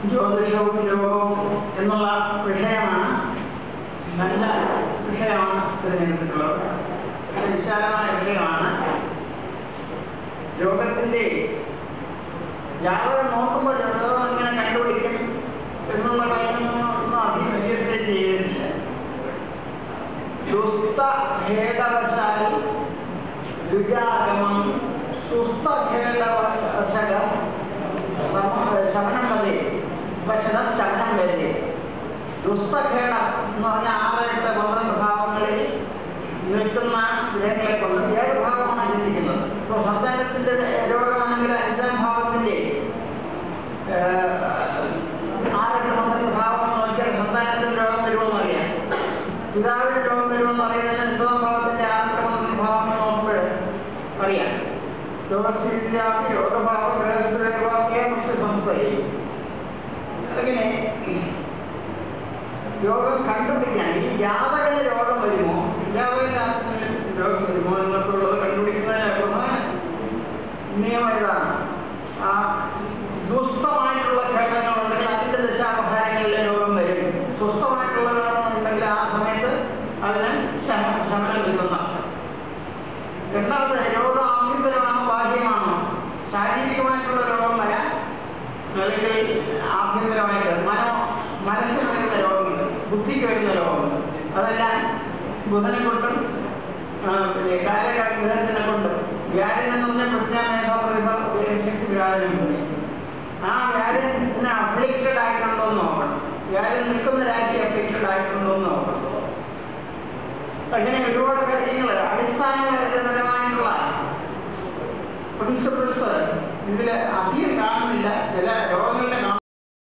ജ്യോതിഷവും യോഗവും എന്നുള്ള വിഷയമാണ്. നല്ല വിഷയമാണ് തിരഞ്ഞെടുത്തിട്ടുള്ളത്. വിശാലമായ വിഷയമാണ്. യോഗത്തിൻ്റെ ജാതകം നോക്കുമ്പോൾ ജാതകം ഇങ്ങനെ കണ്ടുപിടിക്കും എന്നുള്ള കാര്യങ്ങളൊന്നും അധികം വിശേഷിച്ച് ചെയ്യുന്നില്ല. സുസ്ഥഭേദവശാൽ ദ്വിജാഗമം സുസ്ഥഭേദവശക ശമനം വരെ ഭക്ഷണം ശമനം വരെ. ദുസ്തഖേടം എന്ന് പറഞ്ഞാൽ 6-8-12 ഭാവങ്ങളിൽ നിൽക്കുന്ന ഗ്രഹങ്ങളെ കൊണ്ട് 7 ഭാവമാണ് ചിന്തിക്കുന്നത്. ഇപ്പോൾ സന്താനത്തിൻ്റെ രോഗമാണെങ്കിൽ 5-ാം ഭാവത്തിൻ്റെ 6-8-12 ഭാവം നോക്കിയാൽ സന്താനത്തിൻ്റെ രോഗം വരുമെന്ന് അറിയാം. പിതാവിൻ്റെ രോഗം വരുമെന്ന് അറിയുന്നതിന് 9-ാം ഭാവത്തിൻ്റെ 6-8-12 ഭാവങ്ങൾ നോക്കുമ്പോൾ അറിയാം. രോഗസ്ഥിതിയാക്കി രോഗഭാവം ഗ്രഹസ്ഥിരഭാവങ്ങളെ മറ്റ് സംസ്ഥയും അങ്ങനെ രോഗം കണ്ടുപിടിക്കാൻ ഈ ജാതകന് രോഗം വരുമോ ജാതകത്തിന് രോഗം വരുമോ എന്നൊക്കെ ഉള്ളത് കണ്ടുപിടിക്കുന്നതിനുള്ള നിയമം ഇതാണ്. ആ ദുസ്തമായിട്ടുള്ള ഘടകങ്ങളുണ്ടെങ്കിൽ അതിൻ്റെ ദശാപഹാരങ്ങളിലെ രോഗം വരും. സ്വസ്ഥമായിട്ടുള്ള രോഗങ്ങളുണ്ടെങ്കിൽ ആ സമയത്ത് അതിന് ശമനം കിട്ടുന്ന. രണ്ടാമത് രോഗം ആഭ്യന്തരമാണോ ബാഹ്യമാണോ? ശാരീരികമായിട്ടുള്ള രോഗം വരാൻ അല്ലെങ്കിൽ ആഭ്യന്തരമായിട്ട് മനസ്സിന് വരുന്ന രോഗങ്ങൾ, ബുദ്ധിക്ക് വരുന്ന രോഗങ്ങൾ, അതെല്ലാം ബുധനെ കൊണ്ടും കാലഗ്രഹത്തിനെ കൊണ്ടും. വ്യാഴൻ എന്ന് പറഞ്ഞാൽ പ്രജ്ഞാമേധാശക്തി വ്യാഴനുണ്ട്. ആ വ്യാഴന് അപ്ലിക്കഡ് ആയിട്ടുണ്ടോ എന്ന് നോക്കണം. വ്യാഴൻ നിൽക്കുന്ന രാശി അപ്ലിക്കഡ് ആയിട്ടുണ്ടോ എന്ന് നോക്കണം. അങ്ങനെ ഒരുപാട് കാര്യങ്ങൾ അടിസ്ഥാനപരമായിട്ടുള്ള പ്രിൻസിപ്പിൾസ് ഇതിൽ അധികം കാണുന്നില്ല. ചില